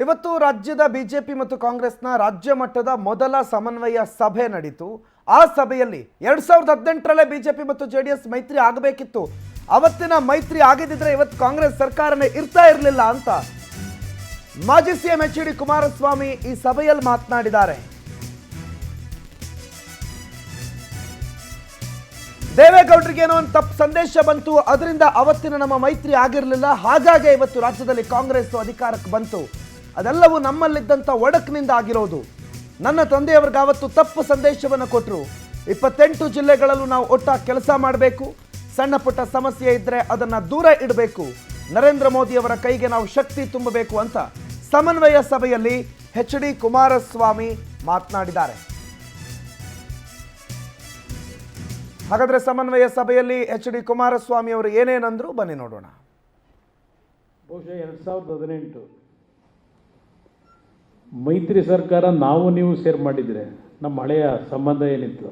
ಇವತ್ತು ರಾಜ್ಯದ ಬಿಜೆಪಿ ಮತ್ತು ಕಾಂಗ್ರೆಸ್ನ ರಾಜ್ಯ ಮಟ್ಟದ ಮೊದಲ ಸಮನ್ವಯ ಸಭೆ ನಡೆಯಿತು. ಆ ಸಭೆಯಲ್ಲಿ 2018ರಲ್ಲೇ ಬಿಜೆಪಿ ಮತ್ತು ಜೆಡಿಎಸ್ ಮೈತ್ರಿ ಆಗಬೇಕಿತ್ತು. ಅವತ್ತಿನ ಮೈತ್ರಿ ಆಗಿದ್ದಿದ್ರೆ ಇವತ್ತು ಕಾಂಗ್ರೆಸ್ ಸರ್ಕಾರನೇ ಇರ್ತಾ ಇರಲಿಲ್ಲ ಅಂತ ಮಾಜಿ ಸಿಎಂ ಎಚ್.ಡಿ. ಕುಮಾರಸ್ವಾಮಿ ಈ ಸಭೆಯಲ್ಲಿ ಮಾತನಾಡಿದ್ದಾರೆ. ದೇವೇಗೌಡರಿಗೆ ಏನೋ ಒಂದು ತಪ್ಪು ಸಂದೇಶ ಬಂತು, ಅದರಿಂದ ಅವತ್ತಿನ ನಮ್ಮ ಮೈತ್ರಿ ಆಗಿರಲಿಲ್ಲ, ಹಾಗಾಗಿ ಇವತ್ತು ರಾಜ್ಯದಲ್ಲಿ ಕಾಂಗ್ರೆಸ್ ಅಧಿಕಾರಕ್ಕೆ ಬಂತು. ಅದೆಲ್ಲವೂ ನಮ್ಮಲ್ಲಿದ್ದಂಥ ಒಡಕಿನಿಂದ ಆಗಿರೋದು. ನನ್ನ ತಂದೆಯವರಿಗೆ ಅವತ್ತು ತಪ್ಪು ಸಂದೇಶವನ್ನು ಕೊಟ್ಟರು. 28 ಜಿಲ್ಲೆಗಳಲ್ಲೂ ನಾವು ಒಟ್ಟಾಗಿ ಕೆಲಸ ಮಾಡಬೇಕು, ಸಣ್ಣ ಪುಟ್ಟ ಸಮಸ್ಯೆ ಇದ್ದರೆ ಅದನ್ನು ದೂರ ಇಡಬೇಕು, ನರೇಂದ್ರ ಮೋದಿಯವರ ಕೈಗೆ ನಾವು ಶಕ್ತಿ ತುಂಬಬೇಕು ಅಂತ ಸಮನ್ವಯ ಸಭೆಯಲ್ಲಿ ಎಚ್.ಡಿ. ಕುಮಾರಸ್ವಾಮಿ ಮಾತನಾಡಿದ್ದಾರೆ. ಹಾಗಾದರೆ ಸಮನ್ವಯ ಸಭೆಯಲ್ಲಿ ಎಚ್.ಡಿ. ಕುಮಾರಸ್ವಾಮಿ ಅವರು ಏನೇನಂದ್ರು ಬನ್ನಿ ನೋಡೋಣ. ಬಹುಶಃ 2018 ಮೈತ್ರಿ ಸರ್ಕಾರ ನಾವು ನೀವು ಸೇರ್ ಮಾಡಿದರೆ ನಮ್ಮ ಹಳೆಯ ಸಂಬಂಧ ಏನಿತ್ತು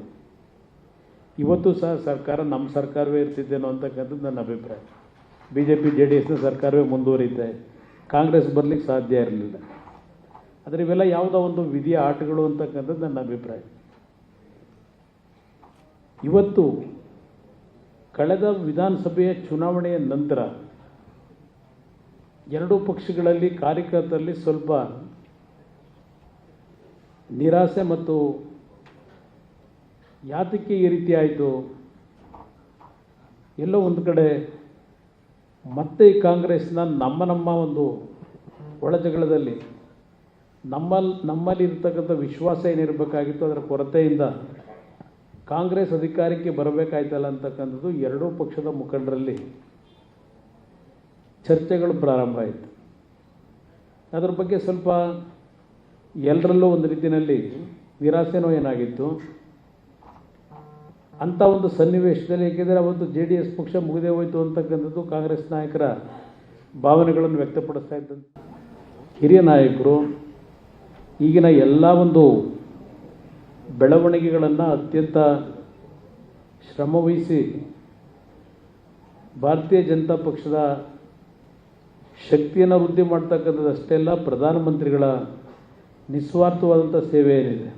ಇವತ್ತು ಸಹ ಸರ್ಕಾರ ನಮ್ಮ ಸರ್ಕಾರವೇ ಇರ್ತಿದ್ದೇನೋ ಅಂತಕ್ಕಂಥದ್ದು ನನ್ನ ಅಭಿಪ್ರಾಯ. BJP JDSನ ಸರ್ಕಾರವೇ ಮುಂದುವರಿಯುತ್ತೆ, ಕಾಂಗ್ರೆಸ್ ಬರಲಿಕ್ಕೆ ಸಾಧ್ಯ ಇರಲಿಲ್ಲ. ಆದರೆ ಇವೆಲ್ಲ ಯಾವುದೋ ಒಂದು ವಿಧಿಯ ಆಟಗಳು ಅಂತಕ್ಕಂಥದ್ದು ನನ್ನ ಅಭಿಪ್ರಾಯ. ಇವತ್ತು ಕಳೆದ ವಿಧಾನಸಭೆಯ ಚುನಾವಣೆಯ ನಂತರ ಎರಡೂ ಪಕ್ಷಗಳಲ್ಲಿ ಕಾರ್ಯಕರ್ತರಲ್ಲಿ ಸ್ವಲ್ಪ ನಿರಾಸೆ ಮತ್ತು ಯಾತಕ್ಕೆ ಈ ರೀತಿ ಆಯಿತು, ಎಲ್ಲೋ ಒಂದು ಕಡೆ ಮತ್ತೆ ಈ ಕಾಂಗ್ರೆಸ್ನ ನಮ್ಮ ಒಂದು ಒಳಜಗಳದಲ್ಲಿ ನಮ್ಮಲ್ಲಿ ಇರ್ತಕ್ಕಂಥ ವಿಶ್ವಾಸ ಏನಿರಬೇಕಾಗಿತ್ತು ಅದರ ಕೊರತೆಯಿಂದ ಕಾಂಗ್ರೆಸ್ ಅಧಿಕಾರಕ್ಕೆ ಬರಬೇಕಾಯ್ತಲ್ಲ ಅಂತಕ್ಕಂಥದ್ದು ಎರಡೂ ಪಕ್ಷದ ಮುಖಂಡರಲ್ಲಿ ಚರ್ಚೆಗಳು ಪ್ರಾರಂಭ ಆಯಿತು. ಅದರ ಬಗ್ಗೆ ಸ್ವಲ್ಪ ಎಲ್ಲರಲ್ಲೂ ಒಂದು ರೀತಿಯಲ್ಲಿ ನಿರಾಸೆನೋ ಏನಾಗಿತ್ತು ಅಂಥ ಒಂದು ಸನ್ನಿವೇಶದಲ್ಲಿ, ಏಕೆಂದರೆ ಅವತ್ತು JDS ಪಕ್ಷ ಮುಗಿದೇ ಹೋಯಿತು ಅಂತಕ್ಕಂಥದ್ದು ಕಾಂಗ್ರೆಸ್ ನಾಯಕರ ಭಾವನೆಗಳನ್ನು ವ್ಯಕ್ತಪಡಿಸ್ತಾ ಇದ್ದಂಥ ಹಿರಿಯ ನಾಯಕರು ಈಗಿನ ಎಲ್ಲ ಒಂದು ಬೆಳವಣಿಗೆಗಳನ್ನು ಅತ್ಯಂತ ಶ್ರಮವಹಿಸಿ ಭಾರತೀಯ ಜನತಾ ಪಕ್ಷದ ಶಕ್ತಿಯನ್ನು ವೃದ್ಧಿ ಮಾಡ್ತಕ್ಕಂಥದ್ದು ಅಷ್ಟೇ ಅಲ್ಲ, ಪ್ರಧಾನಮಂತ್ರಿಗಳ ನಿಸ್ವಾರ್ಥವಾದಂಥ ಸೇವೆ ಏನಿದೆ,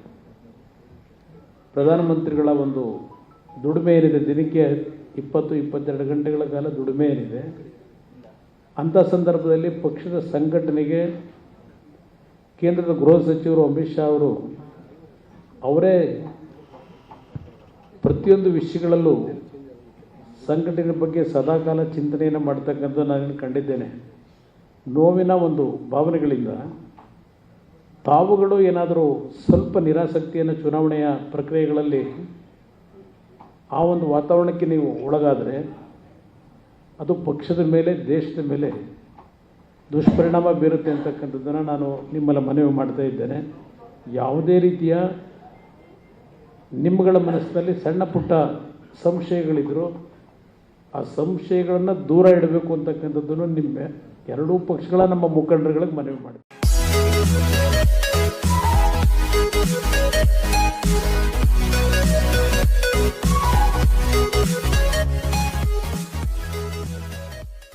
ಪ್ರಧಾನಮಂತ್ರಿಗಳ ಒಂದು ದುಡಿಮೆ ಏನಿದೆ, ದಿನಕ್ಕೆ 20-22 ಗಂಟೆಗಳ ಕಾಲ ದುಡಿಮೆ ಏನಿದೆ, ಅಂಥ ಸಂದರ್ಭದಲ್ಲಿ ಪಕ್ಷದ ಸಂಘಟನೆಗೆ ಕೇಂದ್ರದ ಗೃಹ ಸಚಿವರು ಅಮಿತ್ ಶಾ ಅವರು ಅವರೇ ಪ್ರತಿಯೊಂದು ವಿಷಯಗಳಲ್ಲೂ ಸಂಘಟನೆ ಬಗ್ಗೆ ಸದಾಕಾಲ ಚಿಂತನೆಯನ್ನು ಮಾಡ್ತಕ್ಕಂಥ ನಾನು ಕಂಡಿದ್ದೇನೆ. ನೋವಿನ ಒಂದು ಭಾವನೆಗಳಿಂದ ತಾವುಗಳು ಏನಾದರೂ ಸ್ವಲ್ಪ ನಿರಾಸಕ್ತಿಯನ್ನು ಚುನಾವಣೆಯ ಪ್ರಕ್ರಿಯೆಗಳಲ್ಲಿ ಆ ಒಂದು ವಾತಾವರಣಕ್ಕೆ ನೀವು ಒಳಗಾದರೆ ಅದು ಪಕ್ಷದ ಮೇಲೆ, ದೇಶದ ಮೇಲೆ ದುಷ್ಪರಿಣಾಮ ಬೀರುತ್ತೆ ಅಂತಕ್ಕಂಥದ್ದನ್ನು ನಾನು ನಿಮ್ಮಲ್ಲಿ ಮನವಿ ಮಾಡ್ತಾ ಇದ್ದೇನೆ. ಯಾವುದೇ ರೀತಿಯ ನಿಮ್ಮಗಳ ಮನಸ್ಸಿನಲ್ಲಿ ಸಣ್ಣ ಪುಟ್ಟ ಸಂಶಯಗಳಿದ್ದರೂ ಆ ಸಂಶಯಗಳನ್ನು ದೂರ ಇಡಬೇಕು ಅಂತಕ್ಕಂಥದ್ದನ್ನು ನಿಮ್ಮ ಎರಡೂ ಪಕ್ಷಗಳ ನಮ್ಮ ಮುಖಂಡರುಗಳಿಗೆ ಮನವಿ ಮಾಡಿ.